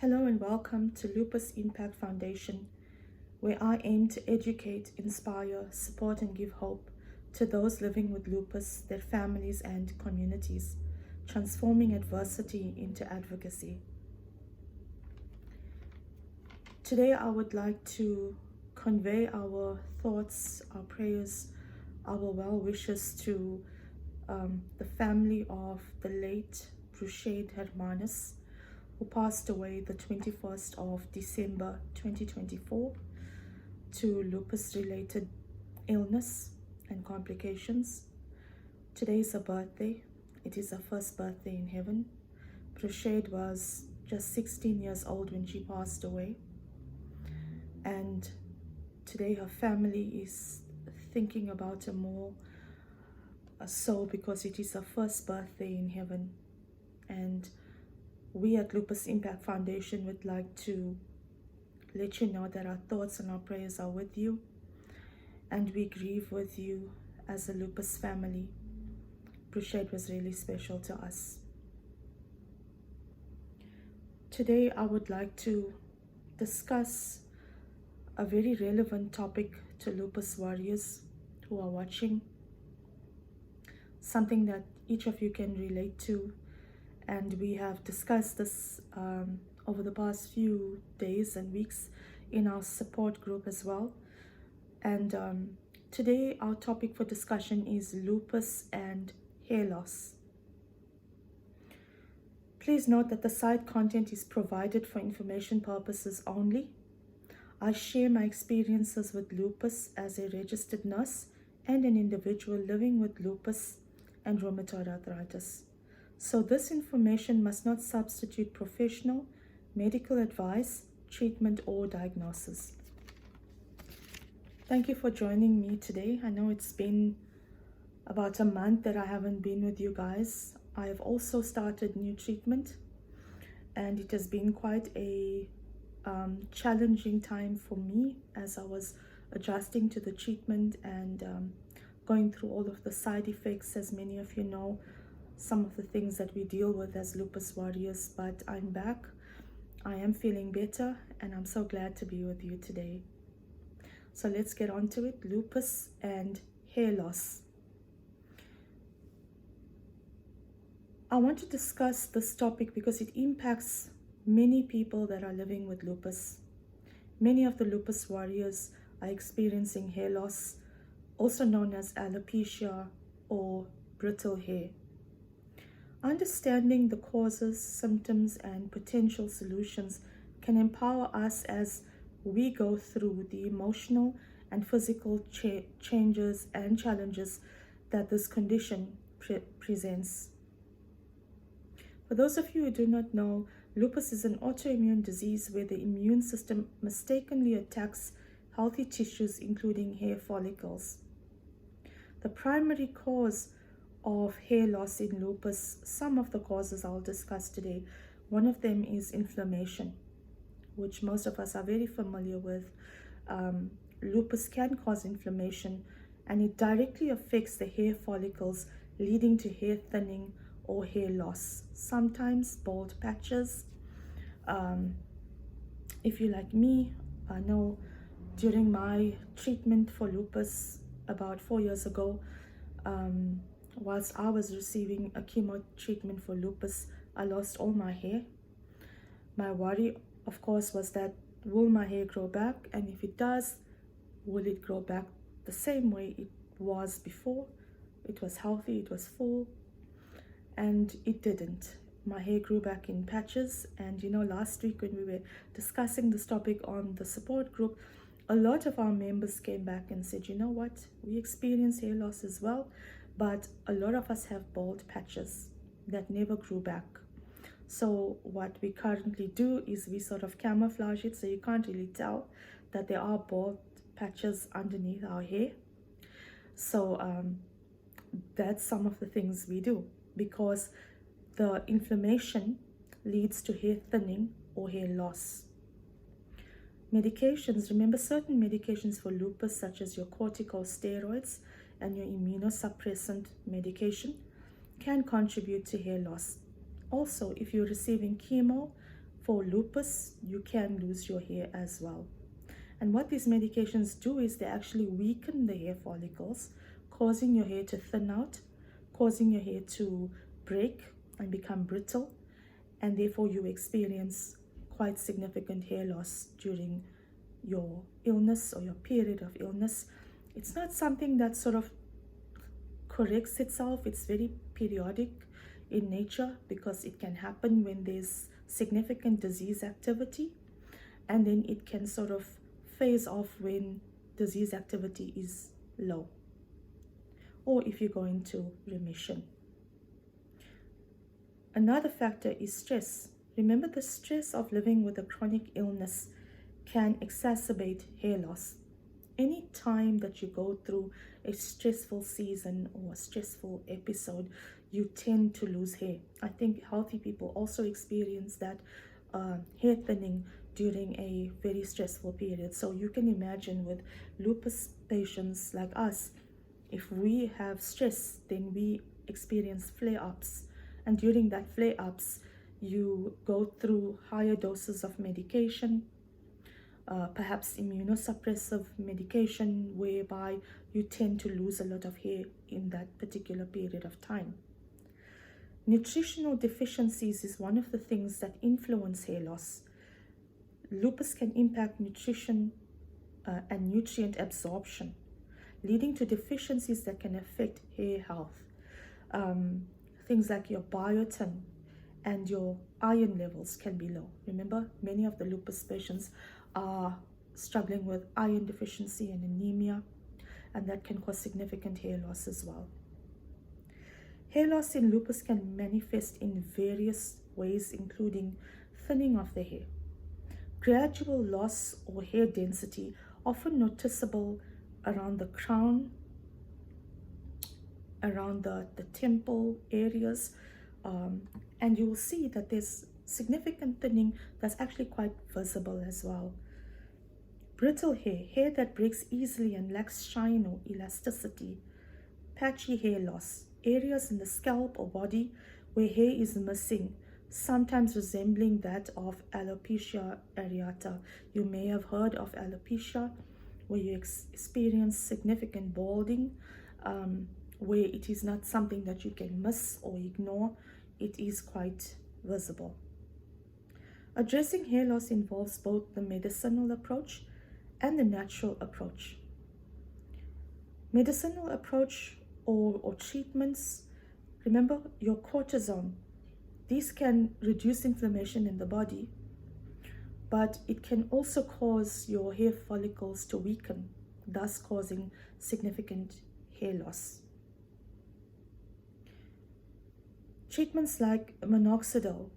Hello and welcome to Lupus Impact Foundation, where I aim to educate, inspire, support and give hope to those living with lupus, their families and communities, transforming adversity into advocacy. Today I would like to convey our thoughts, our prayers, our well wishes to the family of the late Rheumatoid Arthritis, who passed away the 21st of December 2024 to lupus-related illness and complications. Today is her birthday. It is her first birthday in heaven. Rheumatoid was just 16 years old when she passed away. And today her family is thinking about her more so because it is her first birthday in heaven. And we at Lupus Impact Foundation would like to let you know that our thoughts and our prayers are with you, and we grieve with you as a lupus family. Rheumatoid was really special to us. Today I would like to discuss a very relevant topic to lupus warriors who are watching, something that each of you can relate to. And we have discussed this over the past few days and weeks in our support group as well. And today our topic for discussion is lupus and hair loss. Please note that the site content is provided for information purposes only. I share my experiences with lupus as a registered nurse and an individual living with lupus and rheumatoid arthritis. So this information must not substitute professional, medical advice, treatment, or diagnosis. Thank you for joining me today. I know it's been about a month that I haven't been with you guys. I have also started new treatment, and it has been quite a challenging time for me as I was adjusting to the treatment and going through all of the side effects, as many of you know, some of the things that we deal with as lupus warriors. But I'm back, I am feeling better, and I'm so glad to be with you today. So let's get on to it. Lupus and hair loss. I want to discuss this topic because it impacts many people that are living with lupus. Many of the lupus warriors are experiencing hair loss, also known as alopecia or brittle hair. Understanding the causes, symptoms, and potential solutions can empower us as we go through the emotional and physical changes and challenges that this condition presents. For those of you who do not know, lupus is an autoimmune disease where the immune system mistakenly attacks healthy tissues, including hair follicles. The primary cause of hair loss in lupus, some of the causes I'll discuss today. One of them is inflammation, which most of us are very familiar with. Lupus can cause inflammation, and it directly affects the hair follicles, leading to hair thinning or hair loss, sometimes bald patches. If you're like me, I know during my treatment for lupus about 4 years ago, whilst I was receiving a chemo treatment for lupus, I lost all my hair. My worry, of course, was that will my hair grow back? And if it does, will it grow back the same way it was before? It was healthy, it was full, and it didn't. My hair grew back in patches. And you know, last week when we were discussing this topic on the support group, a lot of our members came back and said, you know what, we experience hair loss as well, but a lot of us have bald patches that never grew back. So what we currently do is we sort of camouflage it so you can't really tell that there are bald patches underneath our hair. So that's some of the things we do, because the inflammation leads to hair thinning or hair loss. Medications, remember, certain medications for lupus, such as your corticosteroids and your immunosuppressant medication, can contribute to hair loss. Also, if you're receiving chemo for lupus, you can lose your hair as well. And what these medications do is they actually weaken the hair follicles, causing your hair to thin out, causing your hair to break and become brittle, and therefore you experience quite significant hair loss during your illness or your period of illness. It's not something that sort of corrects itself. It's very periodic in nature because it can happen when there's significant disease activity, and then it can sort of phase off when disease activity is low, or if you go into remission. Another factor is stress. Remember, the stress of living with a chronic illness can exacerbate hair loss. Any time that you go through a stressful season or a stressful episode, you tend to lose hair. I think healthy people also experience that hair thinning during a very stressful period. So you can imagine with lupus patients like us, if we have stress, then we experience flare-ups. And during that flare-ups, you go through higher doses of medication, perhaps immunosuppressive medication, whereby you tend to lose a lot of hair in that particular period of time. Nutritional deficiencies is one of the things that influence hair loss. Lupus can impact nutrition and nutrient absorption, leading to deficiencies that can affect hair health. Things like your biotin and your iron levels can be low. Remember, many of the lupus patients are struggling with iron deficiency and anemia, and that can cause significant hair loss as well. Hair loss in lupus can manifest in various ways, including thinning of the hair, gradual loss or hair density, often noticeable around the crown, around the temple areas, and you will see that there's significant thinning that's actually quite visible as well. Brittle hair, hair that breaks easily and lacks shine or elasticity. Patchy hair loss, areas in the scalp or body where hair is missing, sometimes resembling that of alopecia areata. You may have heard of alopecia, where you experience significant balding, where it is not something that you can miss or ignore. It is quite visible. Addressing hair loss involves both the medicinal approach and the natural approach. Medicinal approach or treatments, remember your cortisone. These can reduce inflammation in the body, but it can also cause your hair follicles to weaken, thus causing significant hair loss. Treatments like minoxidil,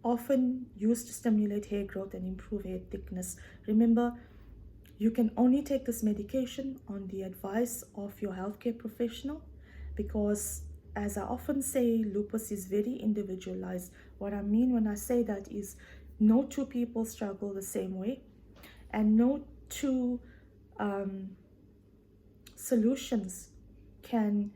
often used to stimulate hair growth and improve hair thickness. Remember, you can only take this medication on the advice of your healthcare professional, because, as I often say, lupus is very individualized. What I mean when I say that is no two people struggle the same way, and no two solutions can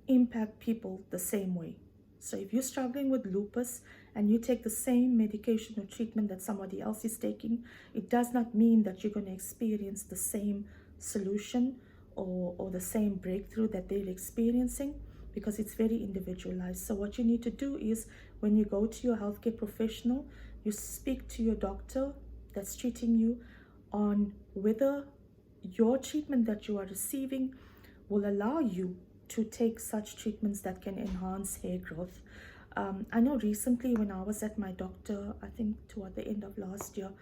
impact people the same way. So if you're struggling with lupus and you take the same medication or treatment that somebody else is taking, it does not mean that you're going to experience the same solution or the same breakthrough that they're experiencing, because it's very individualized. So what you need to do is, when you go to your healthcare professional, you speak to your doctor that's treating you on whether your treatment that you are receiving will allow you to take such treatments that can enhance hair growth. I know recently when I was at my doctor, I think toward the end of last year,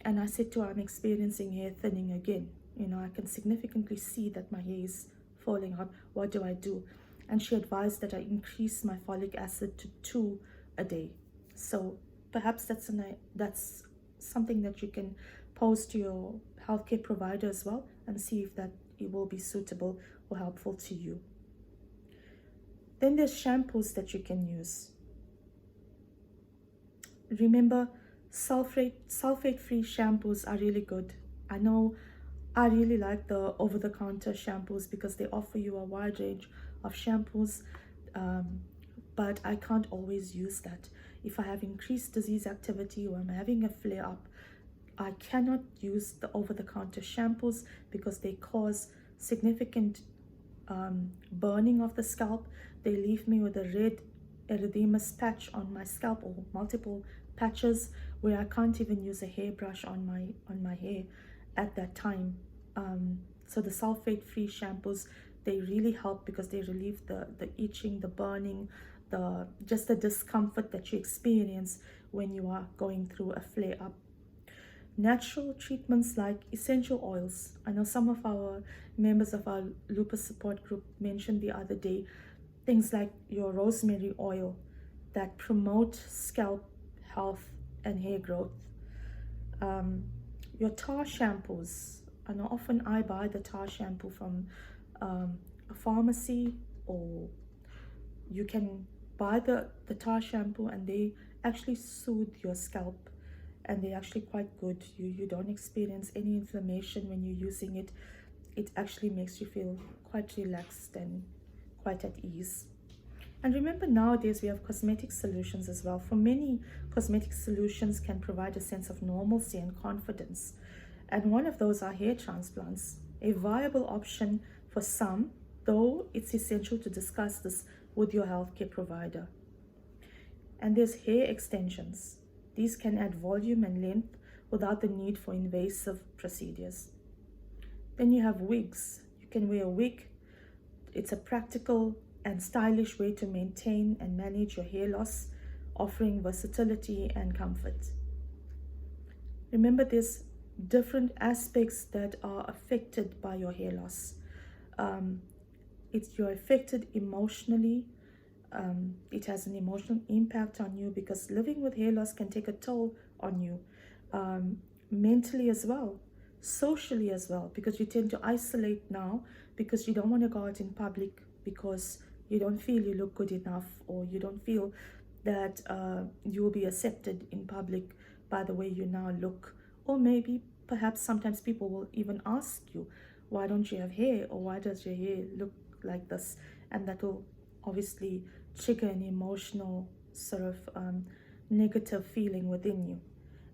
and I said to her, I'm experiencing hair thinning again. You know, I can significantly see that my hair is falling out. What do I do? And she advised that I increase my folic acid to 2 a day. So perhaps that's something that you can pose to your healthcare provider as well, and see if that it will be suitable or helpful to you. Then there's shampoos that you can use. Remember, sulfate-free shampoos are really good. I know I really like the over-the-counter shampoos because they offer you a wide range of shampoos, but I can't always use that. If I have increased disease activity or I'm having a flare up, I cannot use the over-the-counter shampoos because they cause significant burning of the scalp. They leave me with a red erythematous patch on my scalp, or multiple patches, where I can't even use a hairbrush on my hair at that time. So the sulfate-free shampoos, they really help because they relieve the itching, the burning, just the discomfort that you experience when you are going through a flare up. Natural treatments like essential oils. I know some of our members of our lupus support group mentioned the other day things like your rosemary oil that promote scalp health and hair growth. Your tar shampoos. I know often I buy the tar shampoo from a pharmacy, or you can buy the tar shampoo and they actually soothe your scalp, and they're actually quite good. You don't experience any inflammation when you're using it. It actually makes you feel quite relaxed and quite at ease. And remember, nowadays we have cosmetic solutions as well. For many, cosmetic solutions can provide a sense of normalcy and confidence. And one of those are hair transplants, a viable option for some, though it's essential to discuss this with your healthcare provider. And there's hair extensions. These can add volume and length without the need for invasive procedures. Then you have wigs. You can wear a wig. It's a practical and stylish way to maintain and manage your hair loss, offering versatility and comfort. Remember, there's different aspects that are affected by your hair loss. You're affected emotionally. It has an emotional impact on you because living with hair loss can take a toll on you, mentally as well, socially as well, because you tend to isolate now because you don't want to go out in public because you don't feel you look good enough, or you don't feel that you will be accepted in public by the way you now look. Or maybe perhaps sometimes people will even ask you, why don't you have hair, or why does your hair look like this? And that will obviously trigger an emotional sort of negative feeling within you.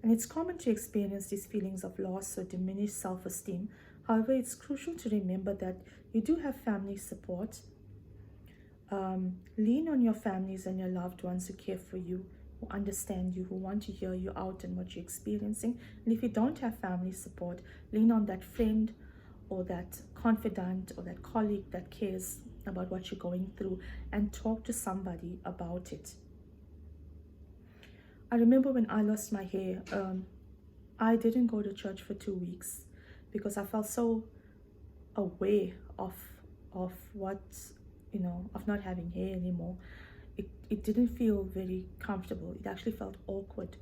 And it's common to experience these feelings of loss or diminished self-esteem. However, it's crucial to remember that you do have family support. Lean on your families and your loved ones who care for you, who understand you, who want to hear you out and what you're experiencing. And if you don't have family support, lean on that friend or that confidant or that colleague that cares about what you're going through, and talk to somebody about it. I remember when I lost my hair, I didn't go to church for 2 weeks because I felt so aware of what, of not having hair anymore. It didn't feel very comfortable. It actually felt awkward.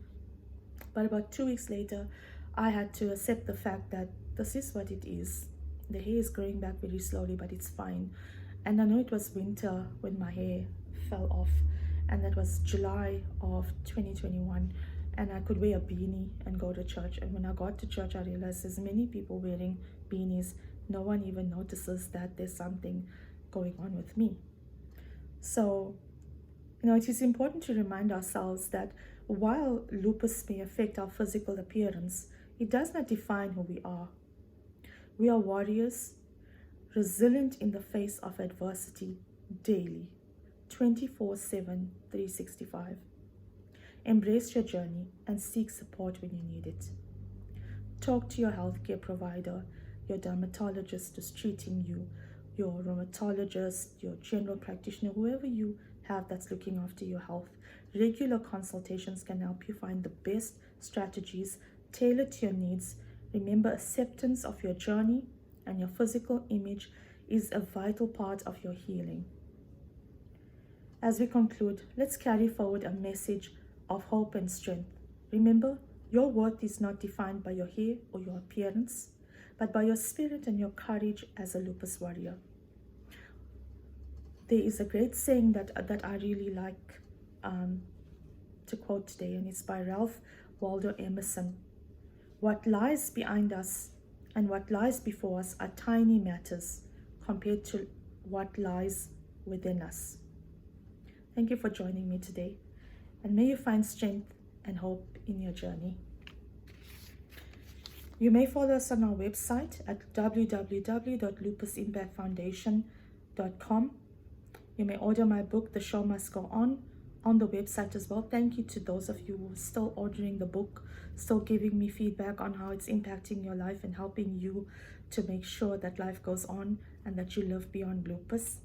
But about 2 weeks later, I had to accept the fact that this is what it is. The hair is growing back very slowly, but it's fine. And I know it was winter when my hair fell off, and that was July of 2021, and I could wear a beanie and go to church. And when I got to church, I realized there's many people wearing beanies. No one even notices that there's something going on with me. So, it is important to remind ourselves that while lupus may affect our physical appearance, it does not define who we are. We are warriors, resilient in the face of adversity daily, 24/7, 365. Embrace your journey and seek support when you need it. Talk to your healthcare provider, your dermatologist who's treating you, your rheumatologist, your general practitioner, whoever you have that's looking after your health. Regular consultations can help you find the best strategies tailored to your needs. Remember, acceptance of your journey and your physical image is a vital part of your healing. As we conclude, let's carry forward a message of hope and strength. Remember, your worth is not defined by your hair or your appearance, but by your spirit and your courage as a lupus warrior. There is a great saying that I really like to quote today, and it's by Ralph Waldo Emerson. What lies behind us and what lies before us are tiny matters compared to what lies within us. Thank you for joining me today, and may you find strength and hope in your journey. You may follow us on our website at www.lupusimpactfoundation.com. You may order my book, The Show Must Go on the website as well. Thank you to those of you who are still ordering the book, still giving me feedback on how it's impacting your life and helping you to make sure that life goes on and that you live beyond lupus.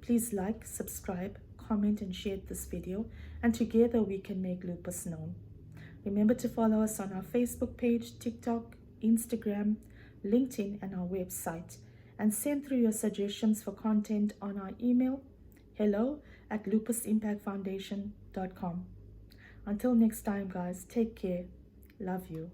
Please like, subscribe, comment, and share this video, and together we can make lupus known. Remember to follow us on our Facebook page, TikTok, Instagram, LinkedIn, and our website, and send through your suggestions for content on our email, hello@lupusimpactfoundation.com. Until next time, guys, take care. Love you.